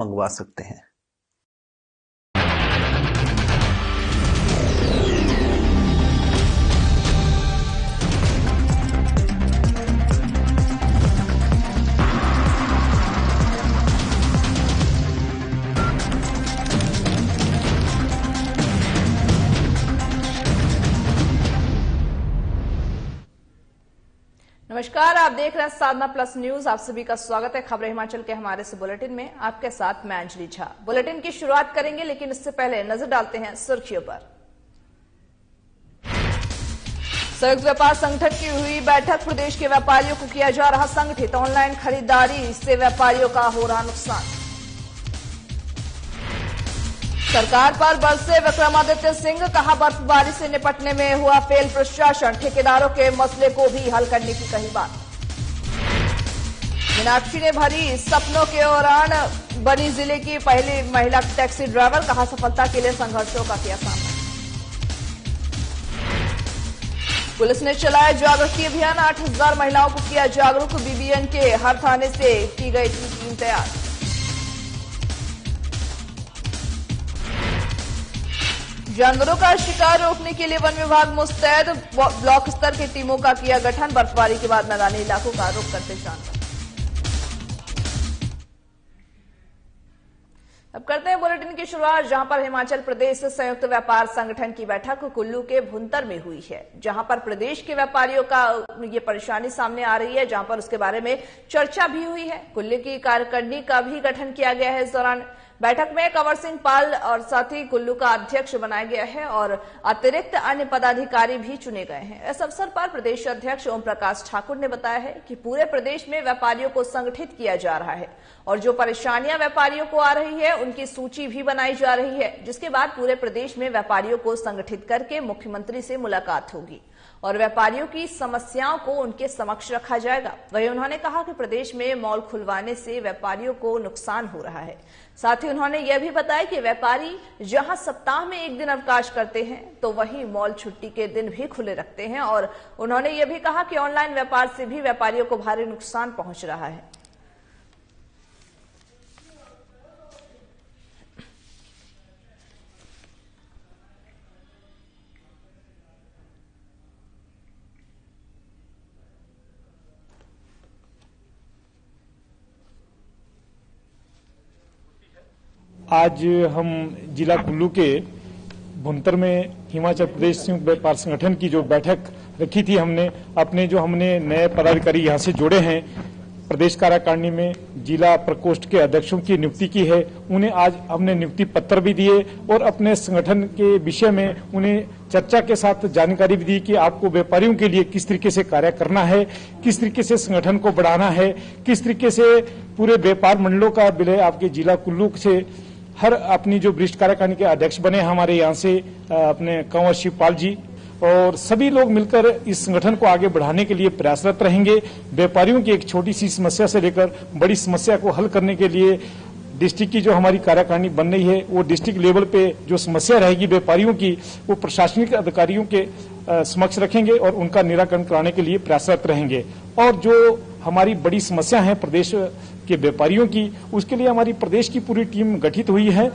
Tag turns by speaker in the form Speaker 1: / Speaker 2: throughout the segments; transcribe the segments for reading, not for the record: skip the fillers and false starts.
Speaker 1: मंगवा सकते हैं।
Speaker 2: नमस्कार, आप देख रहे हैं साधना प्लस न्यूज। आप सभी का स्वागत है खबरें हिमाचल के हमारे इस बुलेटिन में। आपके साथ मैं अंजलि झा। बुलेटिन की शुरुआत करेंगे, लेकिन इससे पहले नजर डालते हैं सुर्खियों पर। संयुक्त व्यापार संगठन की हुई बैठक, प्रदेश के व्यापारियों को किया जा रहा संगठित। ऑनलाइन खरीदारी से व्यापारियों का हो रहा नुकसान। सरकार पर बरसे विक्रमादित्य सिंह, कहा बर्फबारी से निपटने में हुआ फेल प्रशासन। ठेकेदारों के मसले को भी हल करने की कही बात। मीनाक्षी ने भरी सपनों के दौरान बनी जिले की पहली महिला टैक्सी ड्राइवर, कहा सफलता के लिए संघर्षों का किया सामना। पुलिस ने चलाया जागृति अभियान, 8000 महिलाओं को किया जागरूक। बीबीएन के हर थाने से की गई थी टीम तैयार। जानवरों का शिकार रोकने के लिए वन विभाग मुस्तैद, ब्लॉक स्तर की टीमों का किया गठन। बर्फबारी के बाद मैदानी इलाकों का रुख करते जानवर। अब करते हैं बुलेटिन की शुरुआत, जहां पर हिमाचल प्रदेश संयुक्त व्यापार संगठन की बैठक कुल्लू के भुंतर में हुई है, जहां पर प्रदेश के व्यापारियों का ये परेशानी सामने आ रही है, जहां पर उसके बारे में चर्चा भी हुई है। कुल्लू की कार्यकारिणी का भी गठन किया गया है। इस दौरान बैठक में कंवर सिंह पाल और साथ ही कुल्लू का अध्यक्ष बनाया गया है और अतिरिक्त अन्य पदाधिकारी भी चुने गए हैं। इस अवसर पर प्रदेश अध्यक्ष ओम प्रकाश ठाकुर ने बताया है कि पूरे प्रदेश में व्यापारियों को संगठित किया जा रहा है और जो परेशानियां व्यापारियों को आ रही है उनकी सूची भी बनाई जा रही है, जिसके बाद पूरे प्रदेश में व्यापारियों को संगठित करके मुख्यमंत्री से मुलाकात होगी और व्यापारियों की समस्याओं को उनके समक्ष रखा जाएगा। वहीं उन्होंने कहा कि प्रदेश में मॉल खुलवाने से व्यापारियों को नुकसान हो रहा है। साथ ही उन्होंने यह भी बताया कि व्यापारी जहां सप्ताह में एक दिन अवकाश करते हैं तो वहीं मॉल छुट्टी के दिन भी खुले रखते हैं और उन्होंने यह भी कहा कि ऑनलाइन व्यापार से भी व्यापारियों को भारी नुकसान पहुंच रहा है।
Speaker 3: आज हम जिला कुल्लू के भुंतर में हिमाचल प्रदेश संयुक्त व्यापार संगठन की जो बैठक रखी थी, हमने नए पदाधिकारी यहाँ से जोड़े हैं। प्रदेश कार्यकारिणी में जिला प्रकोष्ठ के अध्यक्षों की नियुक्ति की है। उन्हें आज हमने नियुक्ति पत्र भी दिए और अपने संगठन के विषय में उन्हें चर्चा के साथ जानकारी भी दी कि आपको व्यापारियों के लिए किस तरीके से कार्य करना है, किस तरीके से संगठन को बढ़ाना है, किस तरीके से पूरे व्यापार मंडलों का विलय आपके जिला कुल्लू से हर अपनी जो वरिष्ठ कार्यकारिणी के अध्यक्ष बने हमारे यहाँ से अपने कंवर सिंह पाल जी और सभी लोग मिलकर इस संगठन को आगे बढ़ाने के लिए प्रयासरत रहेंगे। व्यापारियों की एक छोटी सी समस्या से लेकर बड़ी समस्या को हल करने के लिए डिस्ट्रिक्ट की जो हमारी कार्यकारिणी बन रही है, वो डिस्ट्रिक्ट लेवल पे जो समस्या रहेगी व्यापारियों की, वो प्रशासनिक अधिकारियों के समक्ष रखेंगे और उनका निराकरण कराने के लिए प्रयासरत रहेंगे। और जो हमारी बड़ी समस्या है प्रदेश के व्यापारियों की, उसके लिए हमारी प्रदेश की पूरी टीम गठित हुई है।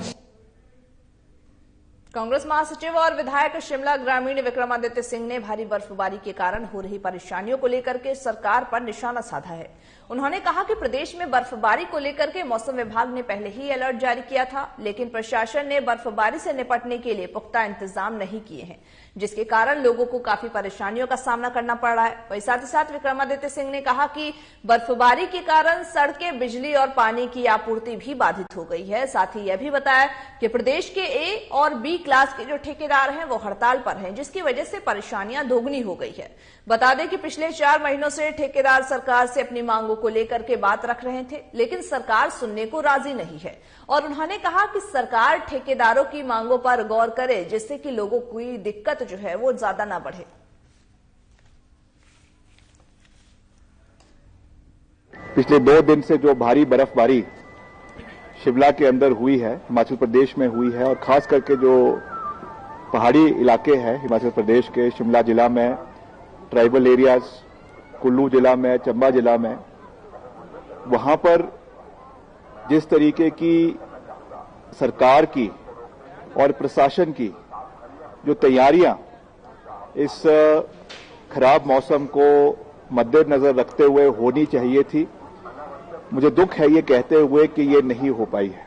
Speaker 2: कांग्रेस महासचिव और विधायक शिमला ग्रामीण विक्रमादित्य सिंह ने भारी बर्फबारी के कारण हो रही परेशानियों को लेकर के सरकार पर निशाना साधा है। उन्होंने कहा कि प्रदेश में बर्फबारी को लेकर के मौसम विभाग ने पहले ही अलर्ट जारी किया था, लेकिन प्रशासन ने बर्फबारी से निपटने के लिए पुख्ता इंतजाम नहीं किए हैं, जिसके कारण लोगों को काफी परेशानियों का सामना करना पड़ रहा है। वहीं साथ ही साथ विक्रमादित्य सिंह ने कहा कि बर्फबारी के कारण सड़कें, बिजली और पानी की आपूर्ति भी बाधित हो गई है। साथ ही यह भी बताया कि प्रदेश के ए और बी क्लास के जो ठेकेदार हैं वो हड़ताल पर हैं, जिसकी वजह से परेशानियां दोगुनी हो गई है। बता दें कि पिछले 4 महीनों से ठेकेदार सरकार से अपनी मांगों को लेकर के बात रख रहे थे, लेकिन सरकार सुनने को राजी नहीं है और उन्होंने कहा कि सरकार ठेकेदारों की मांगों पर गौर करे, जिससे कि लोगों की दिक्कत जो है वो ज्यादा ना बढ़े।
Speaker 4: पिछले 2 दिन से जो भारी बर्फबारी शिमला के अंदर हुई है, हिमाचल प्रदेश में हुई है और खास करके जो पहाड़ी इलाके हैं हिमाचल प्रदेश के, शिमला जिला में, ट्राइबल एरियाज, कुल्लू जिला में, चंबा जिला में, वहां पर जिस तरीके की सरकार की और प्रशासन की जो तैयारियां इस खराब मौसम को मद्देनजर रखते हुए होनी चाहिए थी, मुझे दुख है ये कहते हुए कि ये नहीं हो पाई है।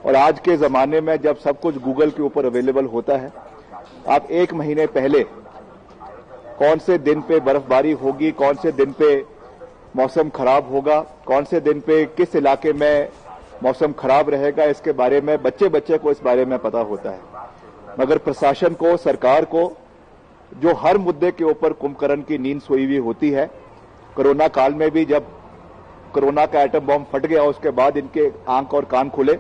Speaker 4: और आज के जमाने में जब सब कुछ गूगल के ऊपर अवेलेबल होता है, आप 1 महीने पहले कौन से दिन पे बर्फबारी होगी, कौन से दिन पे मौसम खराब होगा, कौन से दिन पे किस इलाके में मौसम खराब रहेगा, इसके बारे में बच्चे को इस बारे में पता होता है। मगर प्रशासन को, सरकार को जो हर मुद्दे के ऊपर कुंभकर्ण की नींद सोई हुई होती है, कोरोना काल में भी जब कोरोना का एटम बॉम्ब फट गया उसके बाद इनके आंख और कान खुले।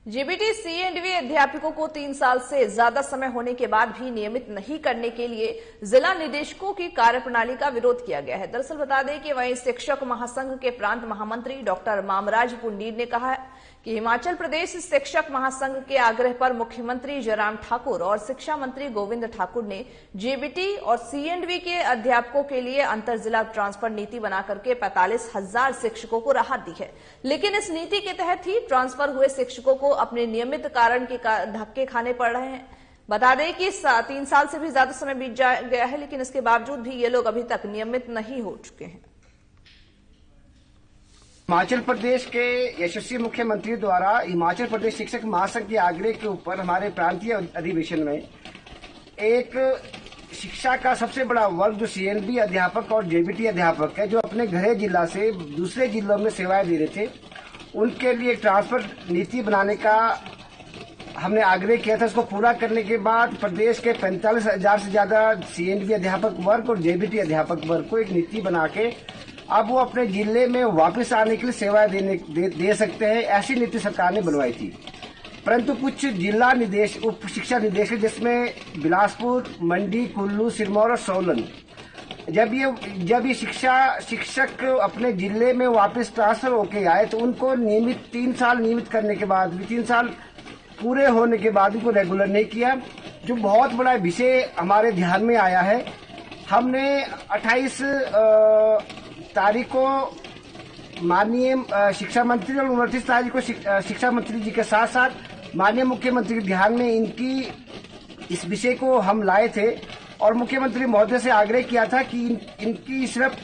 Speaker 2: जेबीटी सीएंडवी अध्यापकों को 3 साल से ज्यादा समय होने के बाद भी नियमित नहीं करने के लिए जिला निदेशकों की कार्यप्रणाली का विरोध किया गया है। दरअसल बता दें कि वहीं शिक्षक महासंघ के प्रांत महामंत्री डॉक्टर मामराज पुंडीर ने कहा है कि हिमाचल प्रदेश शिक्षक महासंघ के आग्रह पर मुख्यमंत्री जयराम ठाकुर और शिक्षा मंत्री गोविंद ठाकुर ने जेबीटी और सीएंडवी के अध्यापकों के लिए अंतर जिला ट्रांसफर नीति बना करके 45,000 शिक्षकों को राहत दी है। लेकिन इस नीति के तहत ही ट्रांसफर हुए शिक्षकों को अपने नियमित कारण के धक्के खाने पड़ रहे हैं। बता दें कि 3 साल से भी ज्यादा समय बीत गया है, लेकिन इसके बावजूद भी ये लोग अभी तक नियमित नहीं हो चुके हैं।
Speaker 1: हिमाचल प्रदेश के यशस्वी मुख्यमंत्री द्वारा हिमाचल प्रदेश शिक्षक महासंघ के आग्रह के ऊपर हमारे प्रांतीय अधिवेशन में एक शिक्षा का सबसे बड़ा वर्ग जो सीएनबी अध्यापक और जेबीटी अध्यापक है, जो अपने गृह जिला से दूसरे जिलों में सेवाएं दे रहे थे, उनके लिए ट्रांसफर नीति बनाने का हमने आग्रह किया था। उसको पूरा करने के बाद प्रदेश के 45,000 से ज्यादा सीएनबी अध्यापक वर्ग और जेबीटी अध्यापक वर्ग को एक नीति बना के अब वो अपने जिले में वापस आने के लिए सेवाएं दे सकते हैं, ऐसी नीति सरकार ने बनवाई थी। परंतु कुछ जिला निदेश, उप शिक्षा निदेशक जिसमें बिलासपुर, मंडी, कुल्लू, सिरमौर और सोलन, जब ये शिक्षक अपने जिले में वापस ट्रांसफर होके आए तो उनको नियमित 3 साल नियमित करने के बाद भी 3 साल पूरे होने के बाद उनको रेगुलर नहीं किया, जो बहुत बड़ा विषय हमारे ध्यान में आया है। हमने 28 तारीख को माननीय शिक्षा मंत्री और 29 तारीख को शिक्षा मंत्री जी के साथ साथ माननीय मुख्यमंत्री के ध्यान में इस विषय को हम लाए थे और मुख्यमंत्री महोदय से आग्रह किया था कि इनकी सिर्फ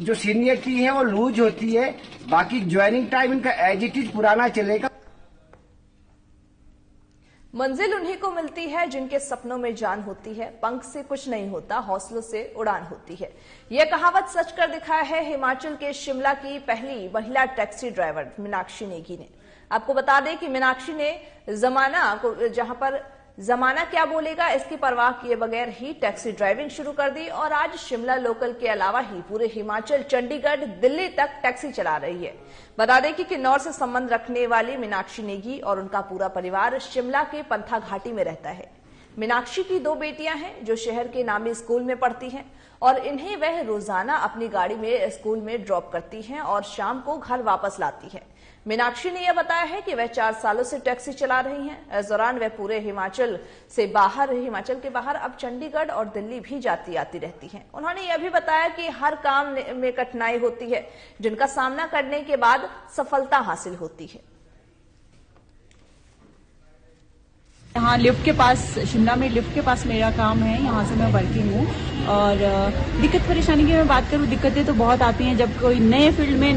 Speaker 1: जो सीनियरिटी है वो लूज होती है, बाकी ज्वाइनिंग टाइम इनका एज इट इज पुराना चलेगा।
Speaker 2: मंजिल उन्हीं को मिलती है जिनके सपनों में जान होती है, पंख से कुछ नहीं होता, हौसलों से उड़ान होती है। यह कहावत सच कर दिखाया है हिमाचल के शिमला की पहली महिला टैक्सी ड्राइवर मीनाक्षी नेगी ने। आपको बता दें कि मीनाक्षी ने जहां पर जमाना क्या बोलेगा इसकी परवाह किए बगैर ही टैक्सी ड्राइविंग शुरू कर दी और आज शिमला लोकल के अलावा ही पूरे हिमाचल, चंडीगढ़, दिल्ली तक टैक्सी चला रही है। बता दें कि किन्नौर से संबंध रखने वाली मीनाक्षी नेगी और उनका पूरा परिवार शिमला के पंथा घाटी में रहता है। मीनाक्षी की 2 बेटियां हैं जो शहर के नामी स्कूल में पढ़ती हैं और इन्हें वह रोजाना अपनी गाड़ी में स्कूल में ड्रॉप करती हैं और शाम को घर वापस लाती है। मीनाक्षी ने यह बताया है कि वह 4 सालों से टैक्सी चला रही हैं। इस दौरान वह पूरे हिमाचल के बाहर अब चंडीगढ़ और दिल्ली भी जाती आती रहती हैं। उन्होंने यह भी बताया कि हर काम में कठिनाई होती है, जिनका सामना करने के बाद सफलता हासिल होती है।
Speaker 5: यहाँ लिफ्ट के पास, शिमला में लिफ्ट के पास मेरा काम है, यहाँ से मैं वर्किंग हूँ। और दिक्कत परेशानी की मैं बात करूँ, दिक्कतें तो बहुत आती हैं जब कोई नए फील्ड में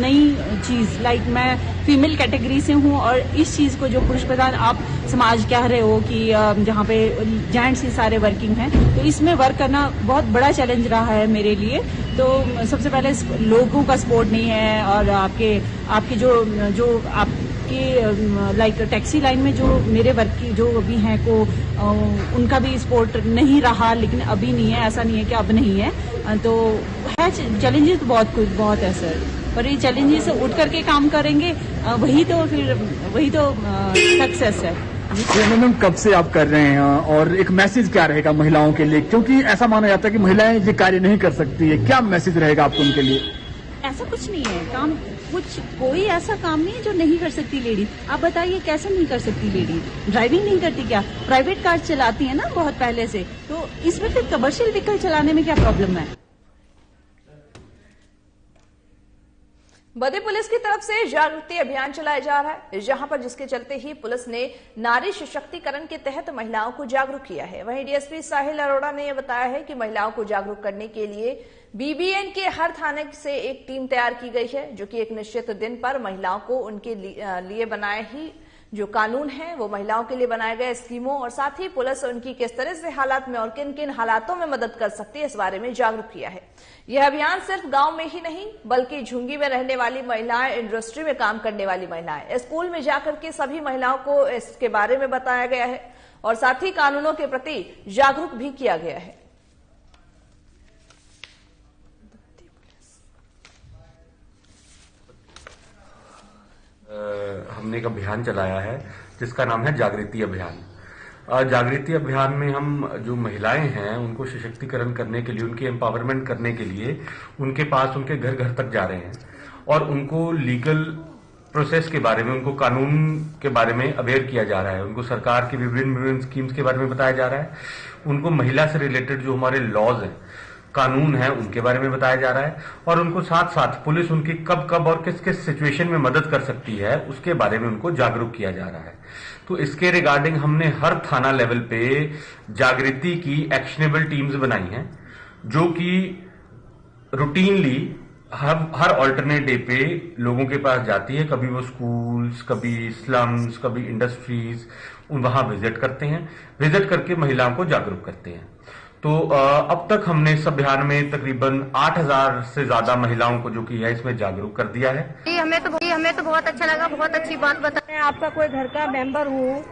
Speaker 5: नई चीज, लाइक मैं फीमेल कैटेगरी से हूँ और इस चीज को जो पुरुष प्रधान आप समाज कह रहे हो कि जहाँ पे जेंट्स ही सारे वर्किंग हैं, तो इसमें वर्क करना बहुत बड़ा चैलेंज रहा है मेरे लिए। तो सबसे पहले लोगों का सपोर्ट नहीं है और आपके जो लाइक टैक्सी लाइन में जो मेरे वर्क की जो अभी हैं को उनका भी सपोर्ट नहीं रहा, लेकिन अभी नहीं है, ऐसा नहीं है कि अब नहीं है। तो है चैलेंजेस तो बहुत है सर, पर ये चैलेंजेस उठ करके काम करेंगे वही तो सक्सेस है।
Speaker 6: मैडम कब से आप कर रहे हैं और एक मैसेज क्या रहेगा महिलाओं के लिए, क्योंकि ऐसा माना जाता है कि महिलाएं ये कार्य नहीं कर सकती है, क्या मैसेज रहेगा आपको उनके लिए?
Speaker 5: ऐसा कुछ नहीं है, कोई ऐसा काम नहीं है जो नहीं कर सकती लेडी। आप बताइए कैसे नहीं कर सकती लेडी? ड्राइविंग नहीं करती क्या? प्राइवेट कार चलाती है ना बहुत पहले से, तो इसमें फिर कमर्शियल व्हीकल चलाने में क्या प्रॉब्लम है?
Speaker 2: बद्दी पुलिस की तरफ से जागृति अभियान चलाया जा रहा है, जहां पर जिसके चलते ही पुलिस ने नारी सशक्तिकरण के तहत महिलाओं को जागरूक किया है। वहीं डीएसपी साहिल अरोड़ा ने यह बताया है कि महिलाओं को जागरूक करने के लिए बीबीएन के हर थाने से एक टीम तैयार की गई है, जो कि एक निश्चित दिन पर महिलाओं को उनके लिए बनाए ही जो कानून है वो महिलाओं के लिए बनाए गए स्कीमों और साथ ही पुलिस उनकी किस तरह से हालात में और किन किन हालातों में मदद कर सकती है इस बारे में जागरूक किया है। यह अभियान सिर्फ गांव में ही नहीं बल्कि झुंगी में रहने वाली महिलाएं, इंडस्ट्री में काम करने वाली महिलाएं, स्कूल में जाकर के सभी महिलाओं को इसके बारे में बताया गया है और साथ ही कानूनों के प्रति जागरूक भी किया गया है।
Speaker 7: हमने एक अभियान चलाया है जिसका नाम है जागृति अभियान। जागृति अभियान में हम जो महिलाएं हैं उनको सशक्तिकरण करने के लिए, उनकी एम्पावरमेंट करने के लिए उनके पास, उनके घर घर तक जा रहे हैं और उनको लीगल प्रोसेस के बारे में, उनको कानून के बारे में अवेयर किया जा रहा है, उनको सरकार की विभिन्न स्कीम्स के बारे में बताया जा रहा है, उनको महिला से रिलेटेड जो हमारे लॉज हैं, कानून है, उनके बारे में बताया जा रहा है और उनको साथ साथ पुलिस उनकी कब कब और किस किस सिचुएशन में मदद कर सकती है उसके बारे में उनको जागरूक किया जा रहा है। तो इसके रिगार्डिंग हमने हर थाना लेवल पे जागृति की एक्शनेबल टीम्स बनाई हैं, जो कि रूटीनली हर ऑल्टरनेट डे पे लोगों के पास जाती है। कभी वो स्कूल्स, कभी स्लम्स, कभी इंडस्ट्रीज, वहां विजिट करते हैं, विजिट करके महिलाओं को जागरूक करते हैं। तो अब तक हमने इस अभियान में तकरीबन 8000 से ज्यादा महिलाओं को जो कि है इसमें जागरूक कर दिया है।
Speaker 8: हमें तो बहुत अच्छा लगा, बहुत अच्छी बात बताई। मैं आपका कोई घर का मेंबर हूँ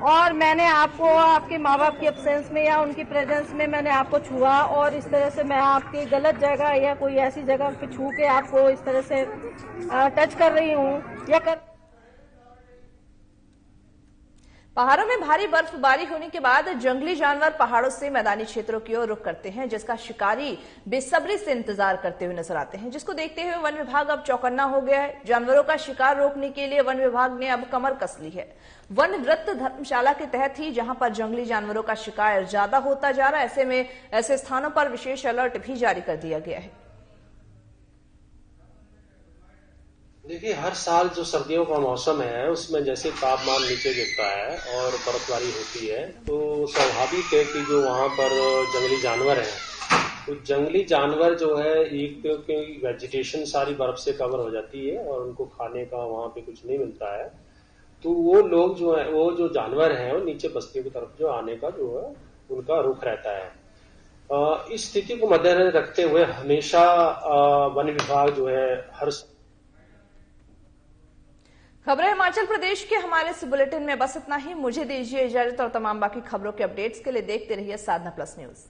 Speaker 8: और मैंने आपको आपके माँ बाप की एब्सेंस में या उनकी प्रेजेंस में मैंने आपको छुआ और इस तरह से मैं आपकी गलत जगह या कोई ऐसी जगह पे छू के आपको इस तरह से टच कर रही हूँ या कर।
Speaker 2: पहाड़ों में भारी बर्फबारी होने के बाद जंगली जानवर पहाड़ों से मैदानी क्षेत्रों की ओर रुख करते हैं, जिसका शिकारी बेसब्री से इंतजार करते हुए नजर आते हैं, जिसको देखते हुए वन विभाग अब चौकन्ना हो गया है। जानवरों का शिकार रोकने के लिए वन विभाग ने अब कमर कस ली है। वन वृत्त धर्मशाला के तहत ही जहां पर जंगली जानवरों का शिकार ज्यादा होता जा रहा है, ऐसे में ऐसे स्थानों पर विशेष अलर्ट भी जारी कर दिया गया है।
Speaker 9: देखिए, हर साल जो सर्दियों का मौसम है उसमें जैसे तापमान नीचे गिरता है और बर्फबारी होती है तो स्वाभाविक है कि जो वहाँ पर जंगली जानवर हैं, तो जंगली जानवर जो है एक तो वेजिटेशन सारी बर्फ से कवर हो जाती है और उनको खाने का वहाँ पे कुछ नहीं मिलता है, तो वो लोग जो है, वो जो जानवर हैं वो नीचे बस्तियों की तरफ जो आने का जो है उनका रुख रहता है। इस स्थिति को मद्देनजर रखते हुए हमेशा वन विभाग जो है हर।
Speaker 2: खबरें हिमाचल प्रदेश के हमारे इस बुलेटिन में बस इतना ही। मुझे दीजिए इजाजत और तमाम बाकी खबरों के अपडेट्स के लिए देखते रहिए साधना प्लस न्यूज।